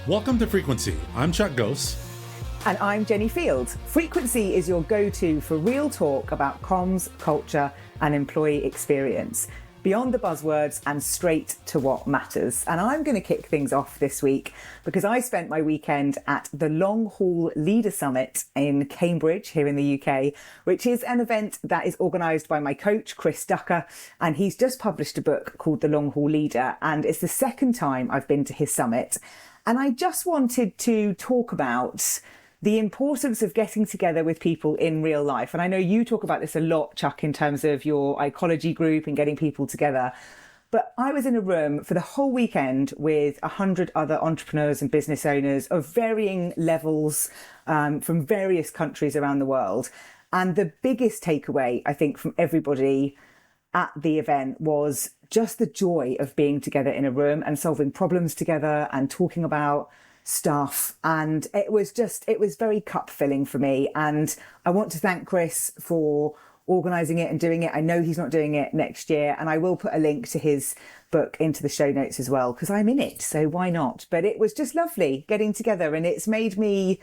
Welcome to Frequency. I'm Chuck Gose. And I'm Jenni Field. Frequency is your go-to for real talk about comms, culture, and employee experience. Beyond the buzzwords and straight to what matters. And I'm going to kick things off this week because I spent my weekend at the Long Haul Leader Summit in Cambridge here in the UK, which is an event that is organised by my coach, Chris Ducker. And he's just published a book called The Long Haul Leader. And it's the second time I've been to his summit. And I just wanted to talk about the importance of getting together with people in real life. And I know you talk about this a lot, Chuck, in terms of your icology group and getting people together. But I was in a room for the whole weekend with 100 other entrepreneurs and business owners of varying levels from various countries around the world. And the biggest takeaway, I think, from everybody at the event was just the joy of being together in a room and solving problems together and talking about stuff. And it was very cup filling for me. And I want to thank Chris for organising it and doing it. I know he's not doing it next year. And I will put a link to his book into the show notes as well, because I'm in it. So why not? But it was just lovely getting together. And it's made me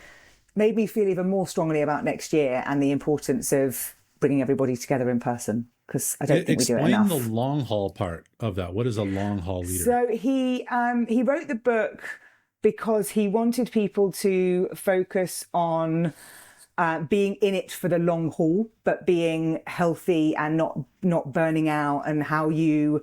feel even more strongly about next year and the importance of bringing everybody together in person. Because I don't think we do it enough. Explain the long haul part of that. What is a long haul leader? So he wrote the book because he wanted people to focus on being in it for the long haul, but being healthy and not burning out, and how you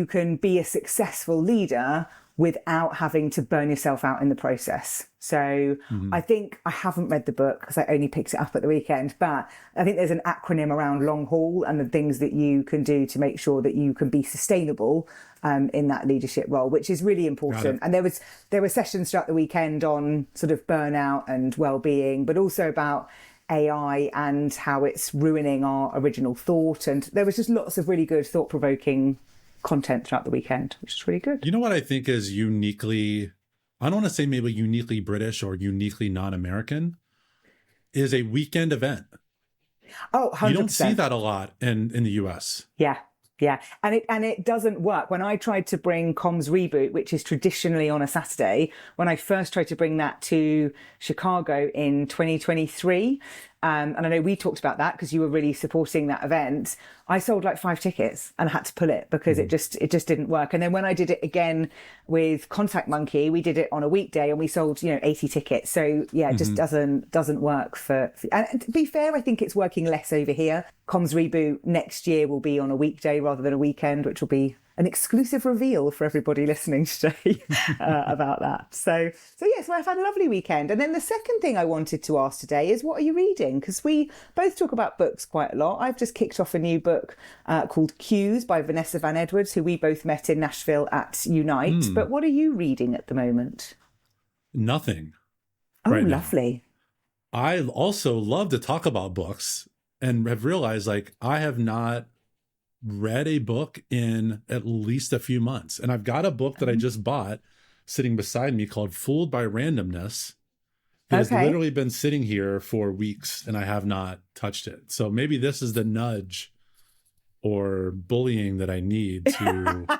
can be a successful leader without having to burn yourself out in the process. So I think I haven't read the book because I only picked it up at the weekend, but I think there's an acronym around long haul and the things that you can do to make sure that you can be sustainable in that leadership role, which is really important. And there were sessions throughout the weekend on sort of burnout and well-being, but also about AI and how it's ruining our original thought. And there was just lots of really good thought-provoking content throughout the weekend, which is really good. You know what I think is uniquely, I don't want to say maybe uniquely British or uniquely non-American, is a weekend event. Oh, 100%. You don't see that a lot in the US. Yeah. And it doesn't work. When I tried to bring Comms Reboot, which is traditionally on a Saturday, when I first tried to bring that to Chicago in 2023, and I know we talked about that because you were really supporting that event, I sold like 5 tickets and I had to pull it because it just didn't work. And then when I did it again with Contact Monkey, we did it on a weekday and we sold 80 tickets. So yeah, it just doesn't work for. And to be fair, I think it's working less over here. Comms Reboot next year will be on a weekday rather than a weekend, which will be an exclusive reveal for everybody listening today about that. So yes, I've had a lovely weekend. And then the second thing I wanted to ask today is, what are you reading? Because we both talk about books quite a lot. I've just kicked off a new book called Cues by Vanessa Van Edwards, who we both met in Nashville at Unite. But what are you reading at the moment? Nothing. Oh, right, lovely. Now. I also love to talk about books and have realized I have not read a book in at least a few months. And I've got a book that I just bought sitting beside me called Fooled by Randomness. It has literally been sitting here for weeks and I have not touched it. So maybe this is the nudge or bullying that I need to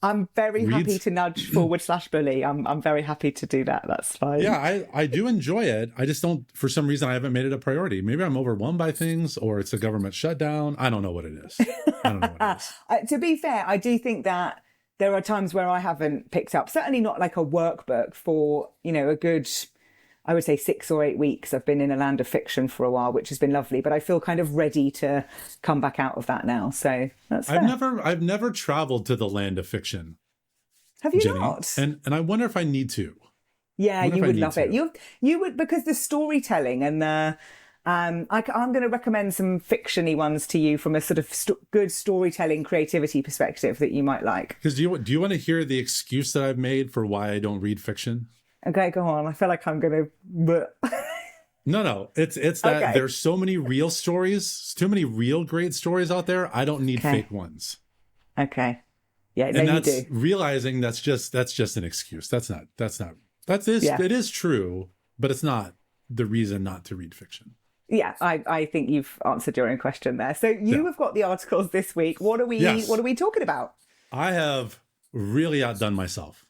I'm very happy to nudge /bully. I'm very happy to do that. That's fine. Yeah, I do enjoy it. I just don't, for some reason, I haven't made it a priority. Maybe I'm overwhelmed by things or it's a government shutdown. I don't know what it is. To be fair, I do think that there are times where I haven't picked up, certainly not like a workbook for, a good, I would say 6 or 8 weeks. I've been in a land of fiction for a while, which has been lovely, but I feel kind of ready to come back out of that now. So that's fair. I've never traveled to the land of fiction. Have you Jenni? not? And I wonder if I need to. Yeah, you would love it. You would, because the storytelling and the, I'm going to recommend some fiction-y ones to you from a sort of good storytelling creativity perspective that you might like. Because do you want to hear the excuse that I've made for why I don't read fiction? Okay, go on. I feel like I'm going to... No. It's that there's so many real stories, too many real great stories out there. I don't need fake ones. Okay. Yeah, no, and that's you do. Realizing that's just an excuse. It is true, but it's not the reason not to read fiction. Yeah, I think you've answered your own question there. So you have got the articles this week. What are we talking about? I have really outdone myself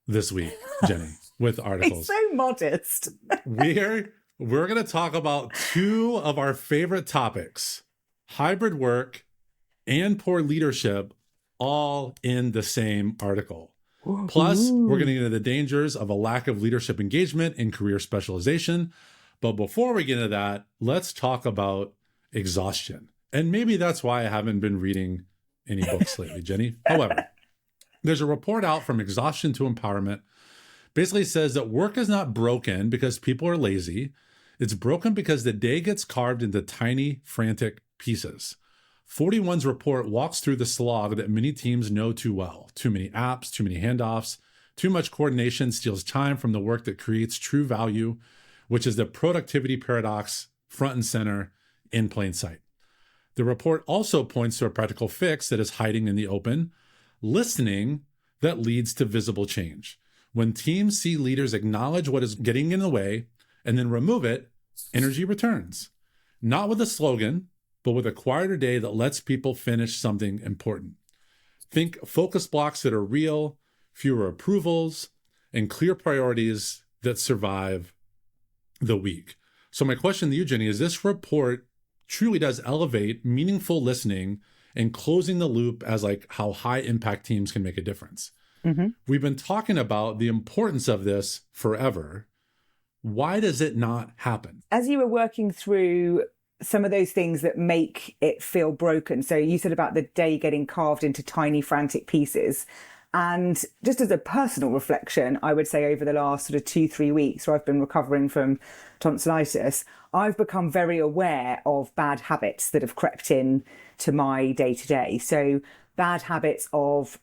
this week, Jenni. with It's articles. so modest. We're going to talk about two of our favorite topics, hybrid work and poor leadership, all in the same article. Plus, we're going to get into the dangers of a lack of leadership engagement in career specialization. But before we get into that, let's talk about exhaustion. And maybe that's why I haven't been reading any books lately, Jenni. However, there's a report out from Exhaustion to Empowerment. Basically says that work is not broken because people are lazy. It's broken because the day gets carved into tiny, frantic pieces. 41's report walks through the slog that many teams know too well. Too many apps, too many handoffs, too much coordination steals time from the work that creates true value, which is the productivity paradox front and center in plain sight. The report also points to a practical fix that is hiding in the open, listening that leads to visible change. When teams see leaders acknowledge what is getting in the way and then remove it, energy returns. Not with a slogan, but with a quieter day that lets people finish something important. Think focus blocks that are real, fewer approvals, and clear priorities that survive the week. So my question to you, Jenni, is this report truly does elevate meaningful listening and closing the loop as like how high impact teams can make a difference. Mm-hmm. We've been talking about the importance of this forever. Why does it not happen? As you were working through some of those things that make it feel broken, so you said about the day getting carved into tiny, frantic pieces. And just as a personal reflection, I would say over the last sort of 2-3 weeks where I've been recovering from tonsillitis, I've become very aware of bad habits that have crept in to my day-to-day. So bad habits of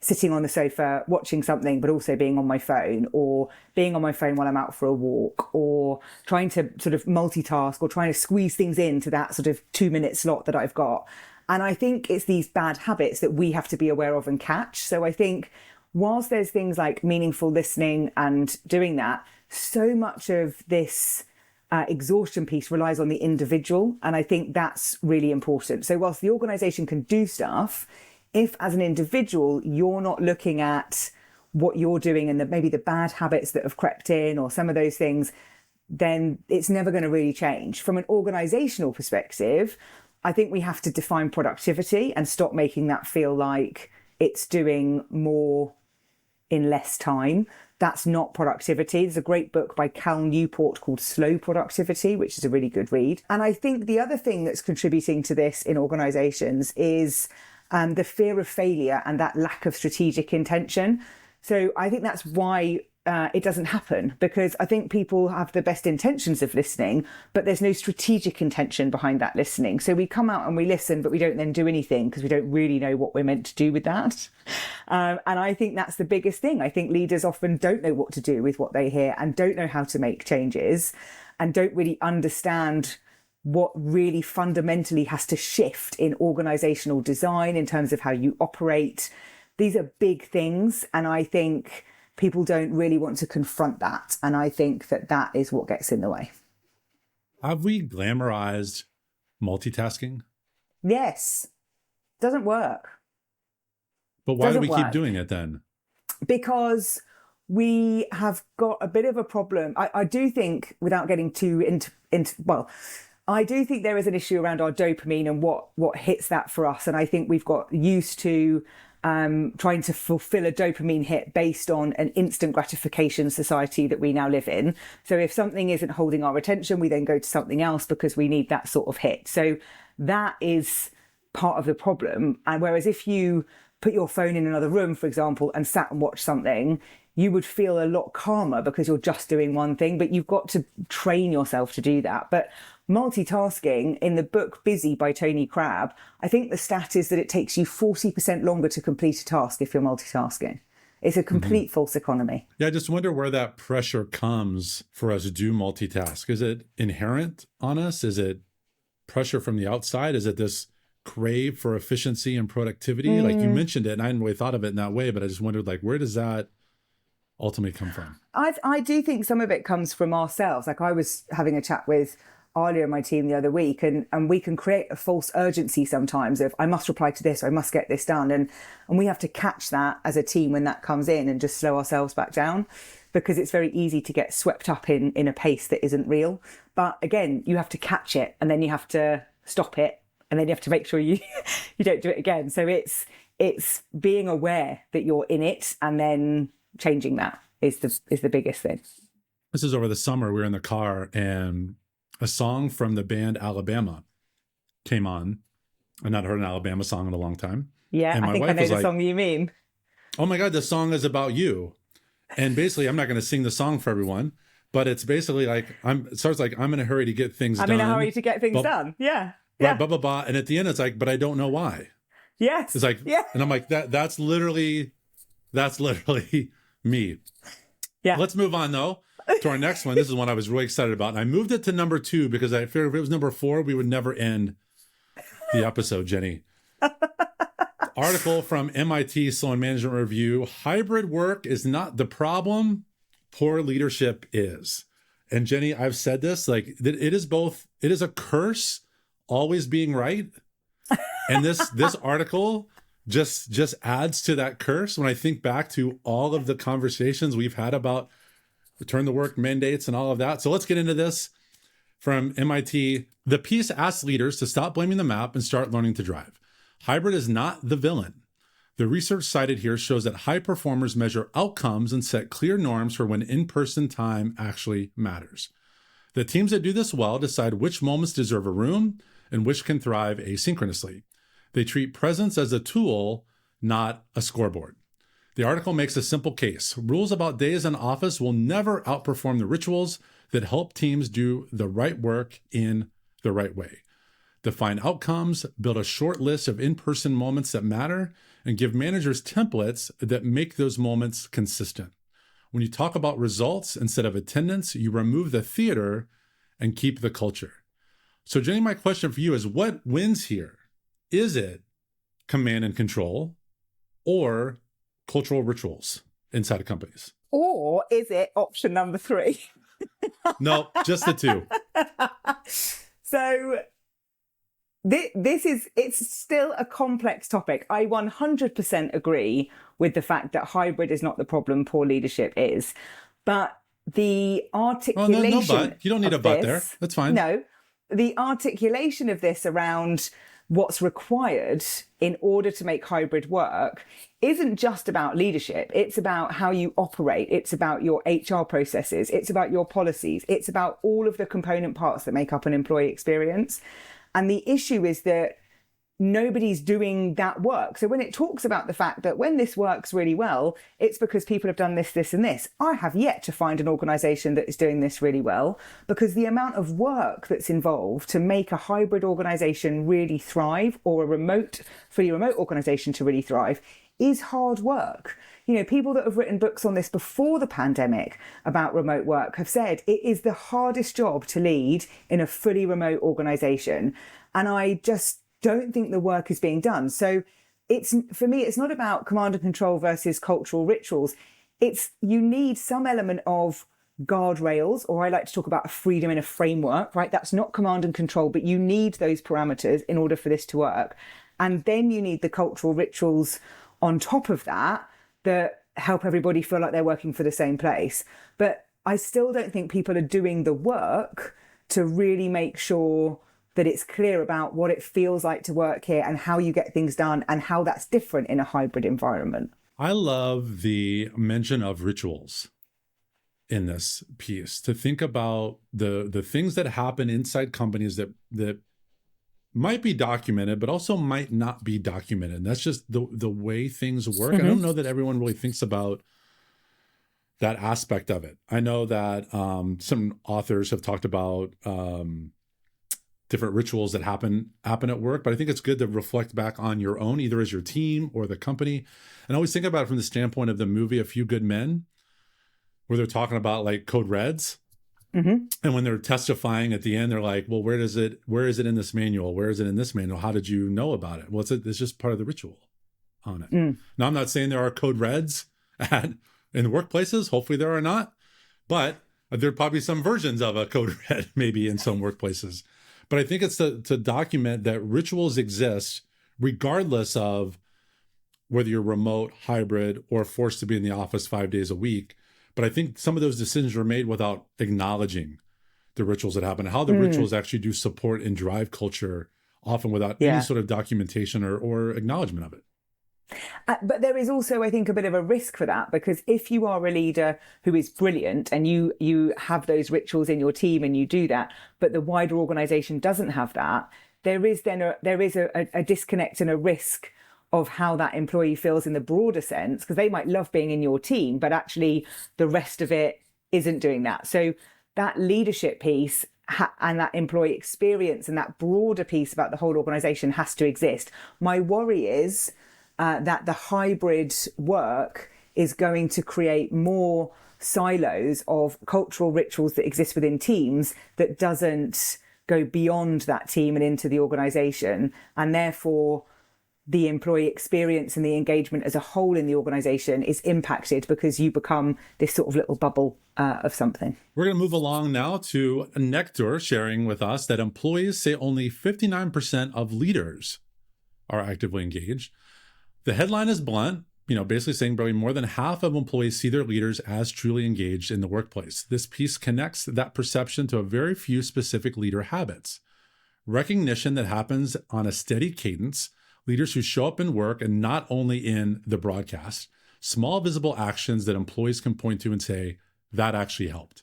sitting on the sofa, watching something, but also being on my phone, or being on my phone while I'm out for a walk, or trying to sort of multitask or trying to squeeze things into that sort of 2-minute slot that I've got. And I think it's these bad habits that we have to be aware of and catch. So I think whilst there's things like meaningful listening and doing that, so much of this exhaustion piece relies on the individual. And I think that's really important. So whilst the organization can do stuff, if as an individual, you're not looking at what you're doing and maybe the bad habits that have crept in or some of those things, then it's never going to really change. From an organizational perspective, I think we have to define productivity and stop making that feel like it's doing more in less time. That's not productivity. There's a great book by Cal Newport called Slow Productivity, which is a really good read. And I think the other thing that's contributing to this in organizations is the fear of failure and that lack of strategic intention. So I think that's why it doesn't happen, because I think people have the best intentions of listening, but there's no strategic intention behind that listening. So we come out and we listen, but we don't then do anything because we don't really know what we're meant to do with that. And I think that's the biggest thing. I think leaders often don't know what to do with what they hear and don't know how to make changes and don't really understand what really fundamentally has to shift in organizational design in terms of how you operate. These are big things. And I think people don't really want to confront that. And I think that that is what gets in the way. Have we glamorized multitasking? Yes. Doesn't work. But why do we keep doing it then? Because we have got a bit of a problem. I do think, without getting too into I do think there is an issue around our dopamine and what hits that for us. And I think we've got used to trying to fulfill a dopamine hit based on an instant gratification society that we now live in. So if something isn't holding our attention, we then go to something else because we need that sort of hit. So that is part of the problem. And whereas if you put your phone in another room, for example, and sat and watched something, you would feel a lot calmer because you're just doing one thing, but you've got to train yourself to do that. But multitasking, in the book Busy by Tony Crabb, I think the stat is that it takes you 40% longer to complete a task if you're multitasking. It's a complete false economy. Yeah, I just wonder where that pressure comes for us to do multitask. Is it inherent on us? Is it pressure from the outside? Is it this crave for efficiency and productivity? Like you mentioned it, and I hadn't really thought of it in that way, but I just wondered, like, where does that ultimately come from? I do think some of it comes from ourselves. Like I was having a chat with Alia and my team the other week, and we can create a false urgency sometimes of I must reply to this, or I must get this done. And we have to catch that as a team when that comes in and just slow ourselves back down. because it's very easy to get swept up in a pace that isn't real. But again, you have to catch it, and then you have to stop it, and then you have to make sure you you don't do it again. So it's being aware that you're in it, and then changing that is the biggest thing. This is over the summer. We were in the car, and a song from the band Alabama came on. I've not heard an Alabama song in a long time. Yeah, and I think I know the song you mean. Oh my God, this song is about you. And basically, I'm not going to sing the song for everyone, but it's basically like, it starts like, I'm in a hurry to get things done. I'm in a hurry to get things done. Yeah. Right, blah, blah, blah. And at the end, it's like, but I don't know why. Yes. It's like, yeah. And I'm like, that's literally me. Yeah. Let's move on though to our next one. This is one I was really excited about. And I moved it to number 2 because I figured if it was number 4, we would never end the episode, Jenny. Article from MIT Sloan Management Review: hybrid work is not the problem, poor leadership is. And Jenny, I've said this, like, it is both, it is a curse always being right. And this article just adds to that curse when I think back to all of the conversations we've had about return to work mandates and all of that. So let's get into this. From MIT, the piece asks leaders to stop blaming the map and start learning to drive. Hybrid is not the villain. The research cited here shows that high performers measure outcomes and set clear norms for when in-person time actually matters. The teams that do this well decide which moments deserve a room and which can thrive asynchronously. They treat presence as a tool, not a scoreboard. The article makes a simple case. Rules about days in office will never outperform the rituals that help teams do the right work in the right way. Define outcomes, build a short list of in-person moments that matter, and give managers templates that make those moments consistent. When you talk about results instead of attendance, you remove the theater and keep the culture. So Jenny, my question for you is, what wins here? Is it command and control or cultural rituals inside of companies? Or is it option number 3? No, just the 2. So it's still a complex topic. I 100% agree with the fact that hybrid is not the problem, poor leadership is. But the articulation... no but. You don't need a but there. That's fine. No. The articulation of this around what's required in order to make hybrid work isn't just about leadership. It's about how you operate. It's about your HR processes. It's about your policies. It's about all of the component parts that make up an employee experience. And the issue is that nobody's doing that work. So when it talks about the fact that when this works really well, it's because people have done this, this, and this. I have yet to find an organization that is doing this really well, because the amount of work that's involved to make a hybrid organization really thrive, or a fully remote organization to really thrive, is hard work. You know, people that have written books on this before the pandemic about remote work have said it is the hardest job to lead in a fully remote organization. And I just don't think the work is being done. So for me, it's not about command and control versus cultural rituals. You need some element of guardrails, or I like to talk about a freedom in a framework, right? That's not command and control, but you need those parameters in order for this to work. And then you need the cultural rituals on top of that help everybody feel like they're working for the same place. But I still don't think people are doing the work to really make sure that it's clear about what it feels like to work here and how you get things done and how that's different in a hybrid environment. I love the mention of rituals in this piece, to think about the things that happen inside companies that might be documented, but also might not be documented. And that's just the way things work. Mm-hmm. I don't know that everyone really thinks about that aspect of it. I know that some authors have talked about different rituals that happen at work, but I think it's good to reflect back on your own, either as your team or the company. And I always think about it from the standpoint of the movie A Few Good Men, where they're talking about like code reds. Mm-hmm. And when they're testifying at the end, they're like, well, where is it in this manual? Where is it in this manual? How did you know about it? Well, it's just part of the ritual on it. Mm. Now, I'm not saying there are code reds in the workplaces. Hopefully there are not, but there are probably some versions of a code red maybe in some workplaces. But I think it's to document that rituals exist regardless of whether you're remote, hybrid, or forced to be in the office 5 days a week. But I think some of those decisions were made without acknowledging the rituals that happen, how the rituals actually do support and drive culture, often without any sort of documentation or acknowledgement of it. But there is also, I think, a bit of a risk for that, because if you are a leader who is brilliant and you have those rituals in your team and you do that, but the wider organization doesn't have that, there is a disconnect and a risk of how that employee feels in the broader sense, because they might love being in your team, but actually the rest of it isn't doing that. So that leadership piece and that employee experience and that broader piece about the whole organization has to exist. My worry is that the hybrid work is going to create more silos of cultural rituals that exist within teams that doesn't go beyond that team and into the organization. And therefore, the employee experience and the engagement as a whole in the organization is impacted because you become this sort of little bubble of something. We're going to move along now to Nectar sharing with us that employees say only 59% of leaders are actively engaged. The headline is blunt, basically saying probably more than half of employees see their leaders as truly engaged in the workplace. This piece connects that perception to a very few specific leader habits. Recognition that happens on a steady cadence, leaders who show up in work and not only in the broadcast, small visible actions that employees can point to and say, that actually helped.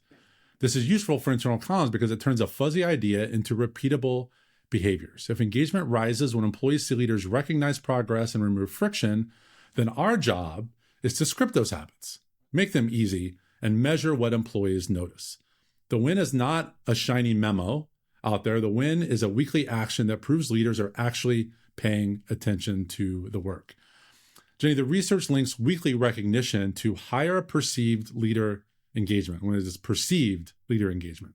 This is useful for internal comms because it turns a fuzzy idea into repeatable behaviors. If engagement rises when employees see leaders recognize progress and remove friction, then our job is to script those habits, make them easy, and measure what employees notice. The win is not a shiny memo out there. The win is a weekly action that proves leaders are actually paying attention to the work. Jenni, the research links weekly recognition to higher perceived leader engagement, when it is perceived leader engagement.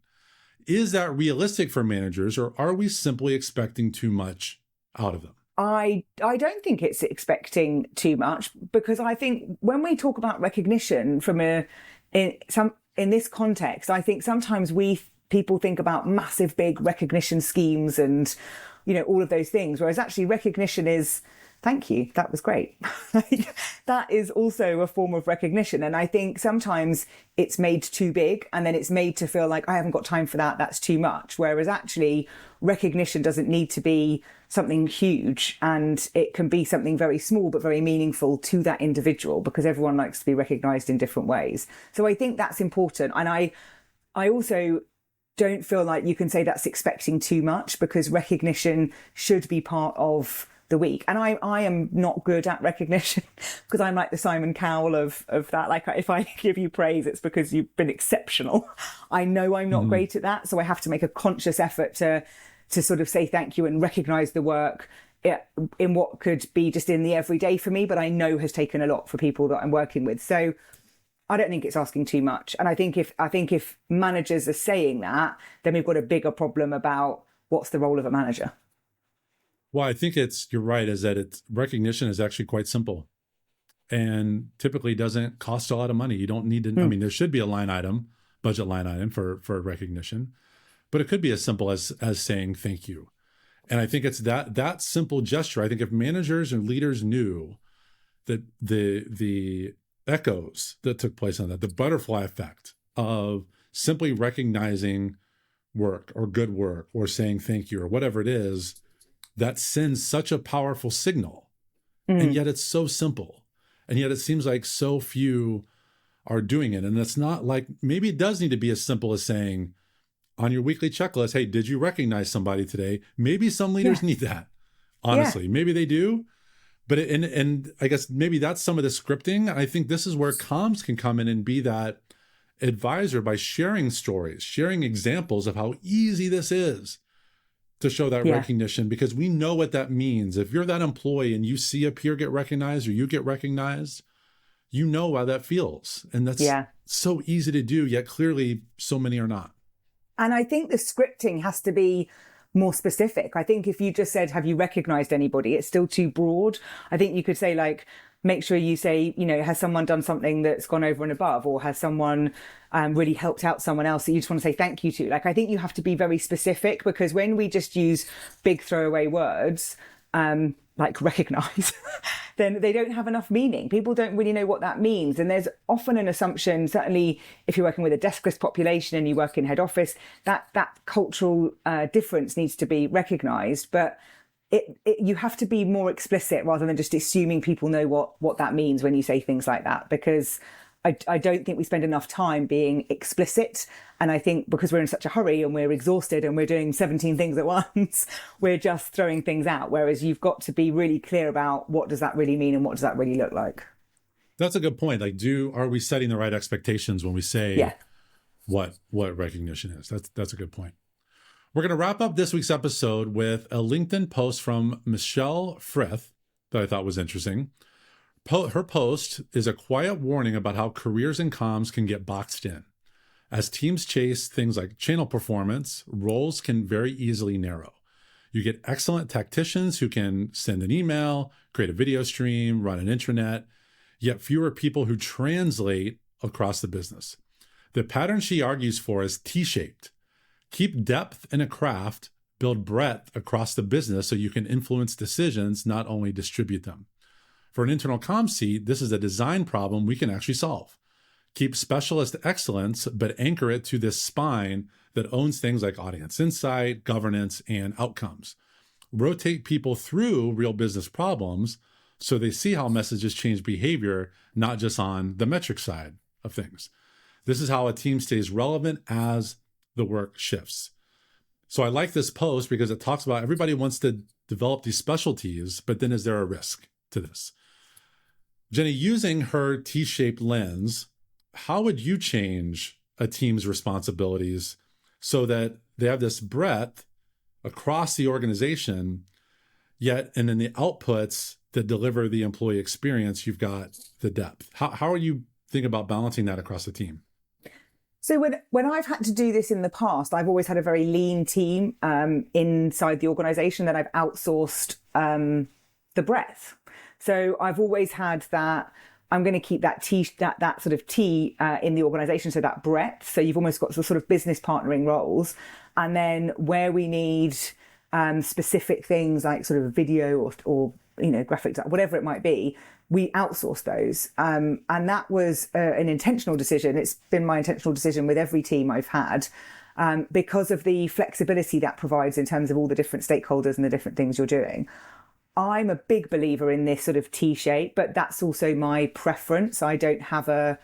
Is that realistic for managers, or are we simply expecting too much out of them? I don't think it's expecting too much, because I think when we talk about recognition in this context, I think sometimes people think about massive, big recognition schemes and all of those things, whereas actually recognition is, thank you, that was great. That is also a form of recognition. And I think sometimes it's made too big, and then it's made to feel like I haven't got time for that, that's too much. Whereas actually recognition doesn't need to be something huge, and it can be something very small but very meaningful to that individual, because everyone likes to be recognized in different ways. So I think that's important. And I also don't feel like you can say that's expecting too much, because recognition should be part of the week. And I am not good at recognition, because I'm like the Simon Cowell of that. Like, if I give you praise, it's because you've been exceptional. I know I'm not great at that. So I have to make a conscious effort to sort of say thank you and recognize the work in what could be just in the everyday for me, but I know has taken a lot for people that I'm working with. So I don't think it's asking too much. And I think if managers are saying that, then we've got a bigger problem about what's the role of a manager. Well, I think you're right, is that recognition is actually quite simple and typically doesn't cost a lot of money. You don't need to, I mean, there should be a budget line item for recognition, but it could be as simple as saying thank you. And I think it's that simple gesture. I think if managers and leaders knew that the echoes that took place on that, the butterfly effect of simply recognizing work or good work or saying thank you or whatever it is, that sends such a powerful signal. And yet it's so simple. And yet it seems like so few are doing it. And it's not like, maybe it does need to be as simple as saying on your weekly checklist, hey, did you recognize somebody today? Maybe some leaders need that. Honestly, maybe they do. But and I guess maybe that's some of the scripting. I think this is where comms can come in and be that advisor by sharing stories, sharing examples of how easy this is to show that recognition, because we know what that means. If you're that employee and you see a peer get recognized or you get recognized, you know how that feels. And that's so easy to do, yet clearly so many are not. And I think the scripting has to be more specific. I think if you just said, have you recognized anybody? It's still too broad. I think you could say, like, make sure you say, has someone done something that's gone over and above, or has someone really helped out someone else that you just want to say thank you to? Like, I think you have to be very specific, because when we just use big throwaway words, like recognize, then they don't have enough meaning. People don't really know what that means. And there's often an assumption, certainly if you're working with a deskless population and you work in head office, that cultural difference needs to be recognised. But you have to be more explicit rather than just assuming people know what that means when you say things like that, because I don't think we spend enough time being explicit. And I think because we're in such a hurry and we're exhausted and we're doing 17 things at once, we're just throwing things out. Whereas you've got to be really clear about what does that really mean and what does that really look like. That's a good point. Like, are we setting the right expectations when we say what recognition is? That's a good point. We're going to wrap up this week's episode with a LinkedIn post from Michelle Frith that I thought was interesting. Her post is a quiet warning about how careers in comms can get boxed in. As teams chase things like channel performance, roles can very easily narrow. You get excellent tacticians who can send an email, create a video stream, run an intranet, yet fewer people who translate across the business. The pattern she argues for is T-shaped. Keep depth in a craft, build breadth across the business so you can influence decisions, not only distribute them. For an internal comms seat, this is a design problem we can actually solve. Keep specialist excellence, but anchor it to this spine that owns things like audience insight, governance, and outcomes. Rotate people through real business problems so they see how messages change behavior, not just on the metric side of things. This is how a team stays relevant as the work shifts. So I like this post because it talks about everybody wants to develop these specialties, but then is there a risk to this? Jenni, using her T-shaped lens, how would you change a team's responsibilities so that they have this breadth across the organization, yet, and in the outputs that deliver the employee experience, you've got the depth? How are you thinking about balancing that across the team? So when I've had to do this in the past, I've always had a very lean team inside the organization that I've outsourced the breadth. So I've always had that, I'm going to keep that that sort of T in the organization, so that breadth. So you've almost got sort of business partnering roles. And then where we need specific things like sort of video or graphics, whatever it might be, we outsource those. And that was an intentional decision. It's been my intentional decision with every team I've had because of the flexibility that provides in terms of all the different stakeholders and the different things you're doing. I'm a big believer in this sort of T-shape, but that's also my preference. I don't have a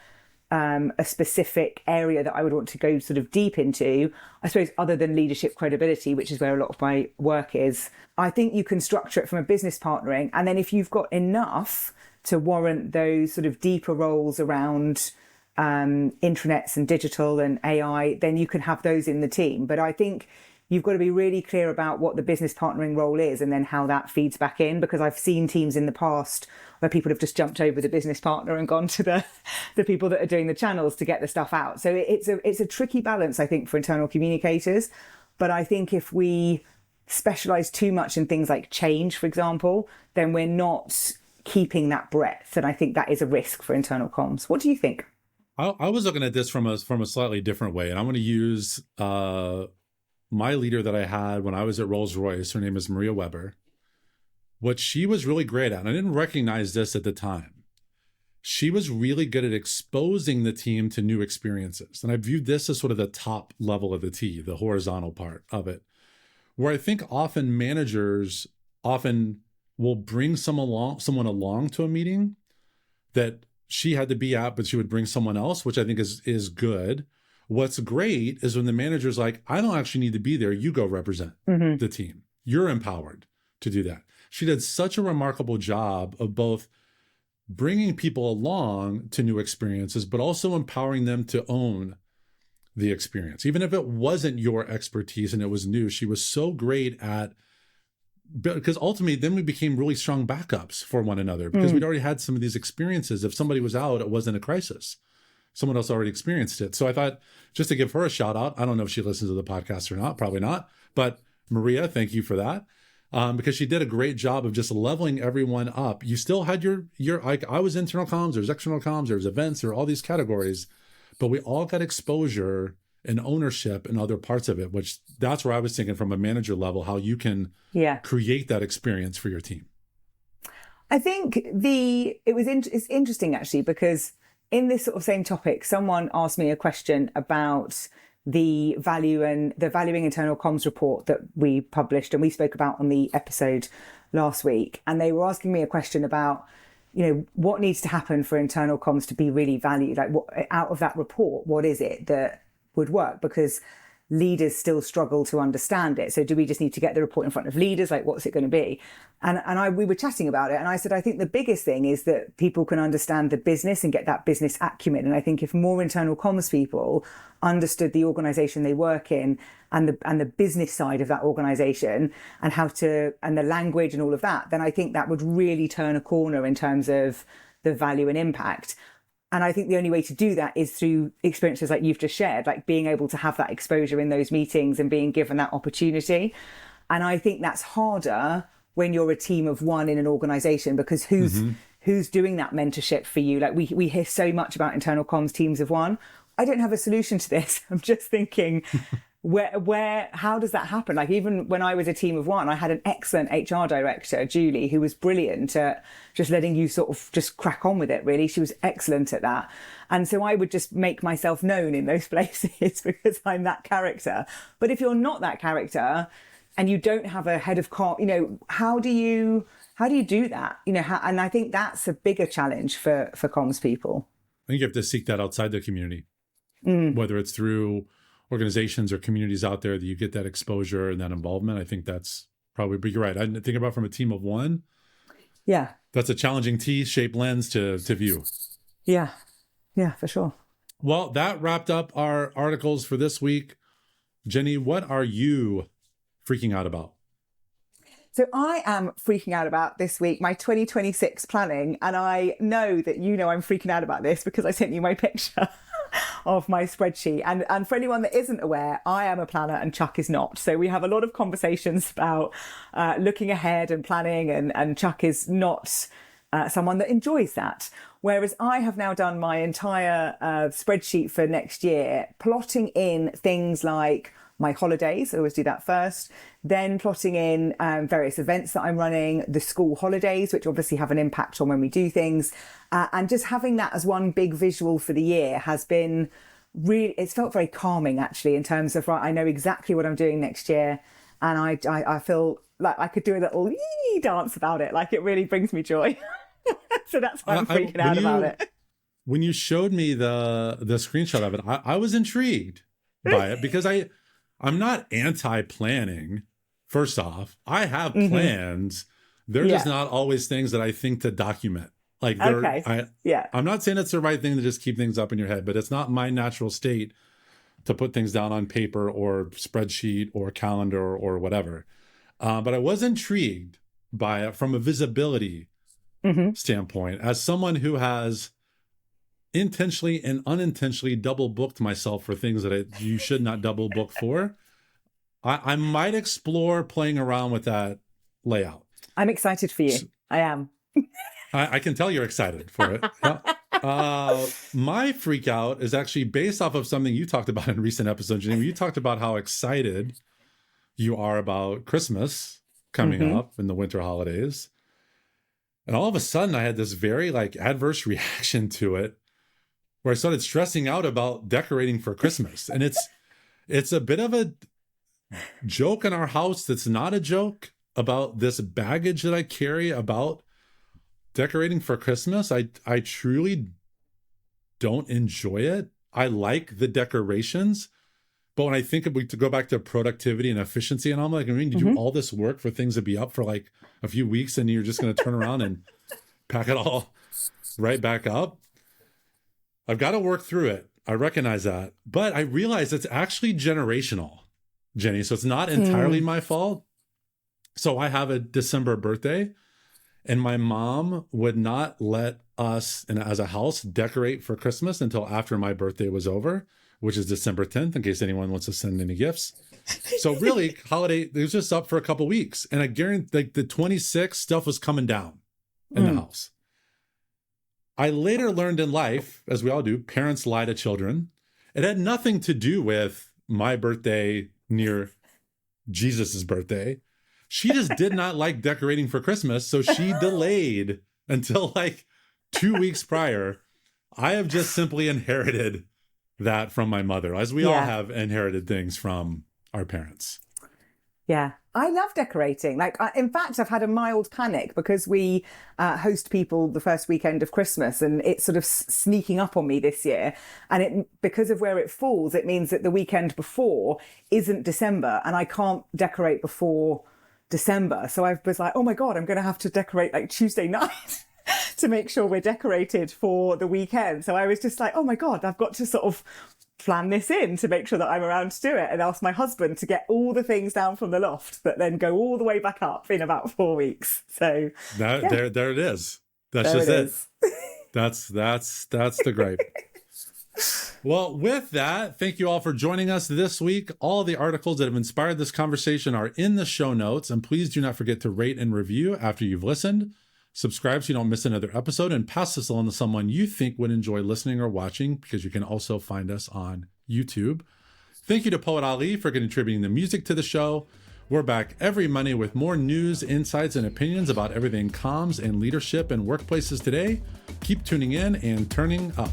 specific area that I would want to go sort of deep into, I suppose, other than leadership credibility, which is where a lot of my work is. I think you can structure it from a business partnering. And then if you've got enough to warrant those sort of deeper roles around intranets and digital and AI, then you can have those in the team. But I think you've got to be really clear about what the business partnering role is and then how that feeds back in, because I've seen teams in the past where people have just jumped over the business partner and gone to the people that are doing the channels to get the stuff out. So it's a tricky balance, I think, for internal communicators. But I think if we specialize too much in things like change, for example, then we're not keeping that breadth. And I think that is a risk for internal comms. What do you think? I was looking at this from a slightly different way, and I'm going to use my leader that I had when I was at Rolls-Royce. Her name is Maria Weber. What she was really great at, and I didn't recognize this at the time, she was really good at exposing the team to new experiences. And I viewed this as sort of the top level of the T, the horizontal part of it, where I think often managers will bring someone along to a meeting that she had to be at, but she would bring someone else, which I think is good. What's great is when the manager's like, I don't actually need to be there. You go represent the team. You're empowered to do that. She did such a remarkable job of both bringing people along to new experiences, but also empowering them to own the experience. Even if it wasn't your expertise and it was new, she was so great at, because ultimately then we became really strong backups for one another because we'd already had some of these experiences. If somebody was out, it wasn't a crisis. Someone else already experienced it. So I thought, just to give her a shout out, I don't know if she listens to the podcast or not, probably not. But Maria, thank you for that. Because she did a great job of just leveling everyone up. You still had your like, I was internal comms, there's external comms, there's events, there are all these categories, but we all got exposure and ownership in other parts of it, which that's where I was thinking from a manager level, how you can create that experience for your team. I think it's interesting actually, because in this sort of same topic, someone asked me a question about the valuing internal comms report that we published and we spoke about on the episode last week. And they were asking me a question about, what needs to happen for internal comms to be really valued? Like, what out of that report, what is it that would work? Because leaders still struggle to understand it. So do we just need to get the report in front of leaders? Like, what's it going to be? We were chatting about it. And I said, I think the biggest thing is that people can understand the business and get that business acumen. And I think if more internal comms people understood the organization they work in and the business side of that organization and and the language and all of that, then I think that would really turn a corner in terms of the value and impact. And I think the only way to do that is through experiences like you've just shared, like being able to have that exposure in those meetings and being given that opportunity. And I think that's harder when you're a team of one in an organization, because who's doing that mentorship for you? Like we hear so much about internal comms teams of one. I don't have a solution to this. I'm just thinking, how does that happen? Like, even when I was a team of one, I had an excellent HR director, Julie, who was brilliant at just letting you sort of just crack on with it, really. She was excellent at that. And so I would just make myself known in those places because I'm that character. But if you're not that character and you don't have a head of how do you do that? And I think that's a bigger challenge for comms people. I think you have to seek that outside the community, whether it's through organizations or communities out there that you get that exposure and that involvement. I think that's probably, but you're right. I didn't think about from a team of one. Yeah. That's a challenging T-shaped lens to view. Yeah. Yeah, for sure. Well, that wrapped up our articles for this week. Jenni, what are you freaking out about? So I am freaking out about this week, my 2026 planning. And I know that I'm freaking out about this because I sent you my picture of my spreadsheet. And for anyone that isn't aware, I am a planner and Chuck is not. So we have a lot of conversations about looking ahead and planning, and Chuck is not someone that enjoys that. Whereas I have now done my entire spreadsheet for next year, plotting in things like my holidays. I always do that first. Then plotting in various events that I'm running, the school holidays, which obviously have an impact on when we do things. And just having that as one big visual for the year has been really, it's felt very calming actually, in terms of, right, I know exactly what I'm doing next year. And I feel like I could do a little dance about it. Like, it really brings me joy. So that's why I'm freaking out about it. When you showed me the screenshot of it, I was intrigued by it because I'm not anti-planning. First off, I have plans. They're just not always things that I think to document. Like, I'm not saying it's the right thing to just keep things up in your head, but it's not my natural state to put things down on paper or spreadsheet or calendar or whatever. But I was intrigued by it from a visibility standpoint, as someone who has intentionally and unintentionally double booked myself for things that you should not double book for. I might explore playing around with that layout. I'm excited for you. I am. I can tell you're excited for it. My freak out is actually based off of something you talked about in recent episodes. You talked about how excited you are about Christmas coming up in the winter holidays. And all of a sudden I had this very adverse reaction to it, where I started stressing out about decorating for Christmas. And it's a bit of a joke in our house that's not a joke, about this baggage that I carry about decorating for Christmas. I truly don't enjoy it. I like the decorations, but when I think of, to go back to productivity and efficiency, and I'm like, I mean, to do all this work for things to be up for like a few weeks, and you're just going to turn around and pack it all right back up. I've got to work through it. I recognize that, but I realize it's actually generational, Jenni. So it's not entirely my fault. So I have a December birthday, and my mom would not let us, and as a house, decorate for Christmas until after my birthday was over, which is December 10th, in case anyone wants to send any gifts. So really, holiday, it was just up for a couple weeks. And I guarantee the 26th stuff was coming down in the house. I later learned in life, as we all do, parents lie to children. It had nothing to do with my birthday near Jesus's birthday. she just did not like decorating for Christmas. So she delayed until like 2 weeks prior. I have just simply inherited that from my mother, as we all have inherited things from our parents. Yeah, I love decorating. Like, in fact, I've had a mild panic because we host people the first weekend of Christmas, and it's sort of sneaking up on me this year. And because of where it falls, it means that the weekend before isn't December, and I can't decorate before December. So I was like, oh my God, I'm going to have to decorate like Tuesday night to make sure we're decorated for the weekend. So I was just like, oh my God, I've got to sort of plan this in to make sure that I'm around to do it, and ask my husband to get all the things down from the loft that then go all the way back up in about 4 weeks. So there it is. That's there just it. That's the gripe. Well, with that, thank you all for joining us this week. All the articles that have inspired this conversation are in the show notes, and please do not forget to rate and review after you've listened. Subscribe so you don't miss another episode, and pass this along to someone you think would enjoy listening or watching, because you can also find us on YouTube. Thank you to Poet Ali for contributing the music to the show. We're back every Monday with more news, insights, and opinions about everything comms and leadership and workplaces today. Keep tuning in and turning up.